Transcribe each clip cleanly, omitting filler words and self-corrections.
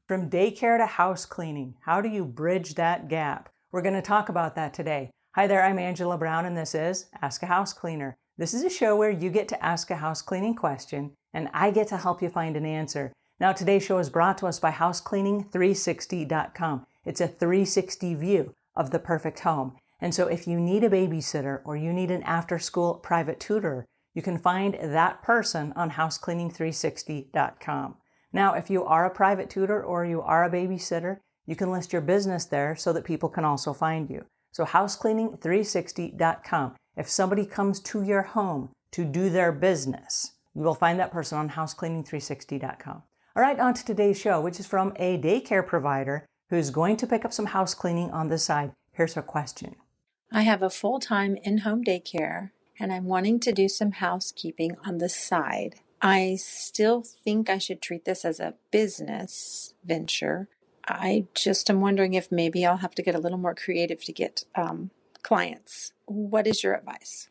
From daycare to house cleaning, how do you bridge that gap? We're going to talk about that today. Hi there, I'm Angela Brown and this is Ask a House Cleaner. This is a show where you get to ask a house cleaning question and I get to help you find an answer. Now today's show is brought to us by housecleaning360.com. It's a 360 view of the perfect home. And so if you need a babysitter or you need an after-school private tutor, you can find that person on housecleaning360.com. Now, if you are a private tutor or you are a babysitter, you can list your business there so that people can also find you. So housecleaning360.com. If somebody comes to your home to do their business, you will find that person on housecleaning360.com. All right, on to today's show, which is from a daycare provider who's going to pick up some house cleaning on the side. Here's her question. I have a full-time in-home daycare and I'm wanting to do some housekeeping on the side. I still think I should treat this as a business venture. I just am wondering if maybe I'll have to get a little more creative to get clients. What is your advice?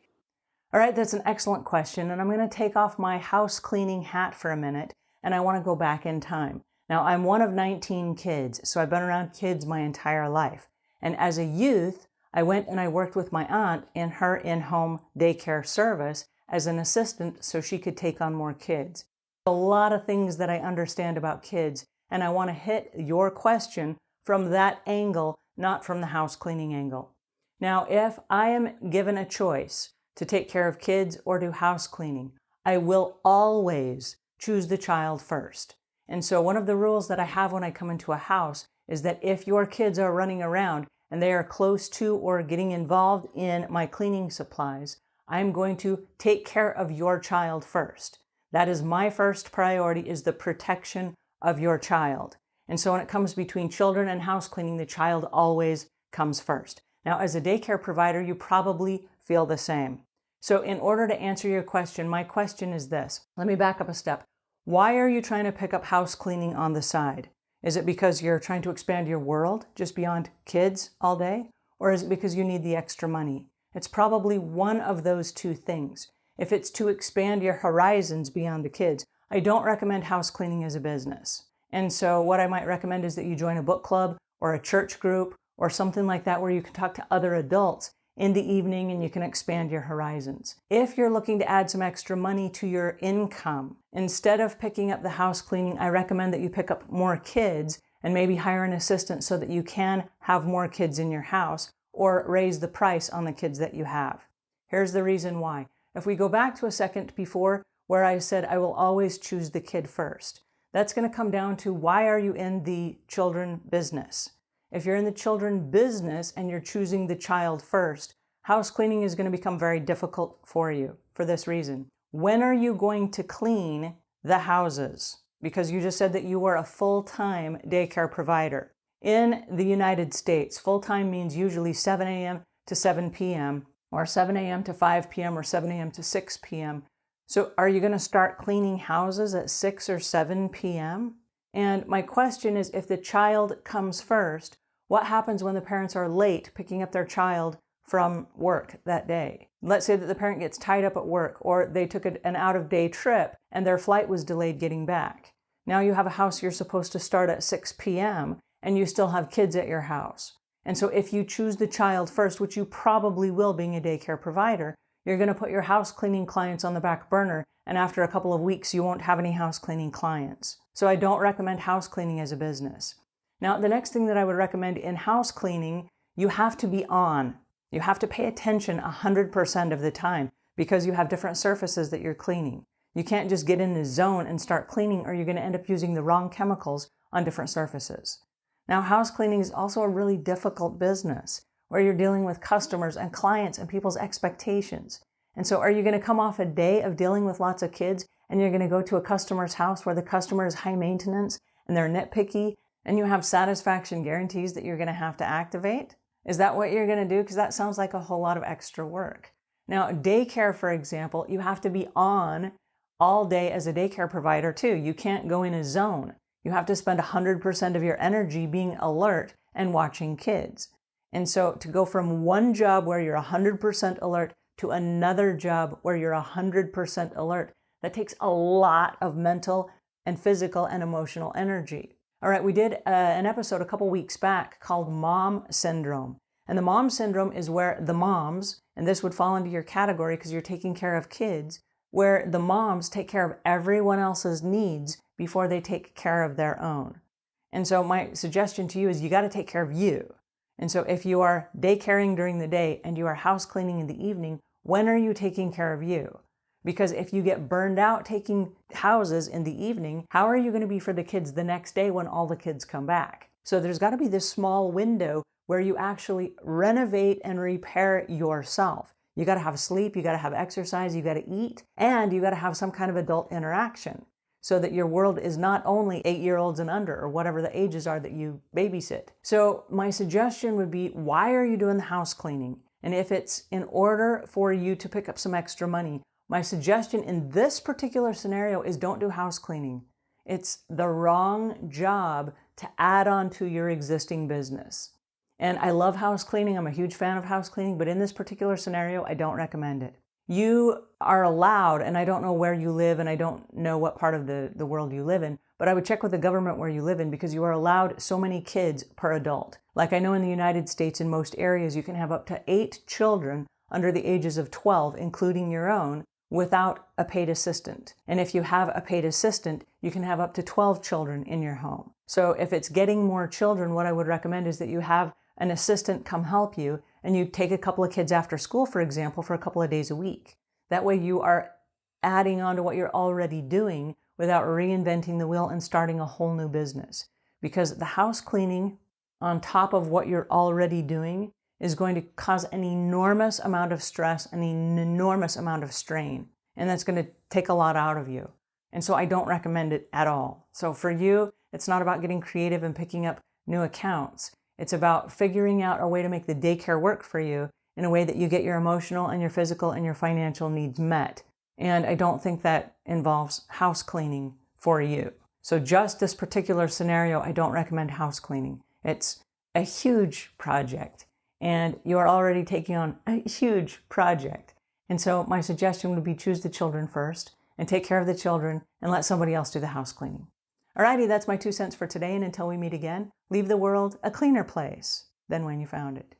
All right, that's an excellent question, and I'm going to take off my house cleaning hat for a minute, and I want to go back in time. Now, I'm one of 19 kids, so I've been around kids my entire life. And as a youth, I went and I worked with my aunt in her in-home daycare service as an assistant so she could take on more kids. A lot of things that I understand about kids, and I want to hit your question from that angle, not from the house cleaning angle. Now, if I am given a choice to take care of kids or do house cleaning, I will always choose the child first. And so one of the rules that I have when I come into a house is that if your kids are running around and they are close to or getting involved in my cleaning supplies, I'm going to take care of your child first. That is my first priority, is the protection of your child. And so when it comes between children and house cleaning, the child always comes first. Now, as a daycare provider, you probably feel the same. So in order to answer your question, my question is this. Let me back up a step. Why are you trying to pick up house cleaning on the side? Is it because you're trying to expand your world just beyond kids all day? Or is it because you need the extra money? It's probably one of those two things. If it's to expand your horizons beyond the kids, I don't recommend house cleaning as a business. And so what I might recommend is that you join a book club or a church group or something like that where you can talk to other adults in the evening and you can expand your horizons. If you're looking to add some extra money to your income, instead of picking up the house cleaning, I recommend that you pick up more kids and maybe hire an assistant so that you can have more kids in your house or raise the price on the kids that you have. Here's the reason why. If we go back to a second before where I said I will always choose the kid first, that's going to come down to why are you in the children business? If you're in the children business and you're choosing the child first, house cleaning is going to become very difficult for you for this reason. When are you going to clean the houses? Because you just said that you were a full-time daycare provider. In the United States, full-time means usually 7 a.m. to 7 p.m. or 7 a.m. to 5 p.m. or 7 a.m. to 6 p.m. So are you going to start cleaning houses at 6 or 7 p.m.? And my question is, if the child comes first, what happens when the parents are late picking up their child from work that day? Let's say that the parent gets tied up at work or they took an out-of-day trip and their flight was delayed getting back. Now you have a house you're supposed to start at 6 p.m. and you still have kids at your house. And so if you choose the child first, which you probably will being a daycare provider, you're going to put your house cleaning clients on the back burner, and after a couple of weeks, you won't have any house cleaning clients. So I don't recommend house cleaning as a business. Now, the next thing that I would recommend in house cleaning, you have to be on. You have to pay attention 100% of the time because you have different surfaces that you're cleaning. You can't just get in the zone and start cleaning or you're going to end up using the wrong chemicals on different surfaces. Now, house cleaning is also a really difficult business where you're dealing with customers and clients and people's expectations. And so are you going to come off a day of dealing with lots of kids and you're going to go to a customer's house where the customer is high maintenance and they're nitpicky and you have satisfaction guarantees that you're going to have to activate? Is that what you're going to do? Because that sounds like a whole lot of extra work. Now, daycare, for example, you have to be on all day as a daycare provider too. You can't go in a zone. You have to spend 100% of your energy being alert and watching kids. And so to go from one job where you're 100% alert to another job where you're 100% alert, that takes a lot of mental and physical and emotional energy. All right, we did an episode a couple weeks back called Mom Syndrome. And the mom syndrome is where the moms, and this would fall into your category because you're taking care of kids, where the moms take care of everyone else's needs before they take care of their own. And so my suggestion to you is you got to take care of you. And so if you are daycaring during the day and you are house cleaning in the evening, when are you taking care of you? Because if you get burned out taking houses in the evening, how are you going to be for the kids the next day when all the kids come back? So there's got to be this small window where you actually renovate and repair yourself. You got to have sleep, you got to have exercise, you got to eat, and you got to have some kind of adult interaction so that your world is not only 8-year-olds and under or whatever the ages are that you babysit. So my suggestion would be, why are you doing the house cleaning? And if it's in order for you to pick up some extra money, my suggestion in this particular scenario is don't do house cleaning. It's the wrong job to add on to your existing business. And I love house cleaning. I'm a huge fan of house cleaning, but in this particular scenario, I don't recommend it. You are allowed, and I don't know where you live, and I don't know what part of the world you live in, but I would check with the government where you live in because you are allowed so many kids per adult. Like I know in the United States, in most areas, you can have up to 8 children under the ages of 12, including your own, without a paid assistant. And if you have a paid assistant, you can have up to 12 children in your home. So if it's getting more children, what I would recommend is that you have an assistant come help you, and you take a couple of kids after school, for example, for a couple of days a week. That way you are adding on to what you're already doing without reinventing the wheel and starting a whole new business. Because the house cleaning on top of what you're already doing is going to cause an enormous amount of stress, an enormous amount of strain, and that's going to take a lot out of you. And so I don't recommend it at all. So for you, it's not about getting creative and picking up new accounts. It's about figuring out a way to make the daycare work for you in a way that you get your emotional and your physical and your financial needs met. And I don't think that involves house cleaning for you. So just this particular scenario, I don't recommend house cleaning. It's a huge project, and you are already taking on a huge project. And so my suggestion would be choose the children first and take care of the children and let somebody else do the house cleaning. Alrighty, that's my 2 cents for today, and until we meet again, leave the world a cleaner place than when you found it.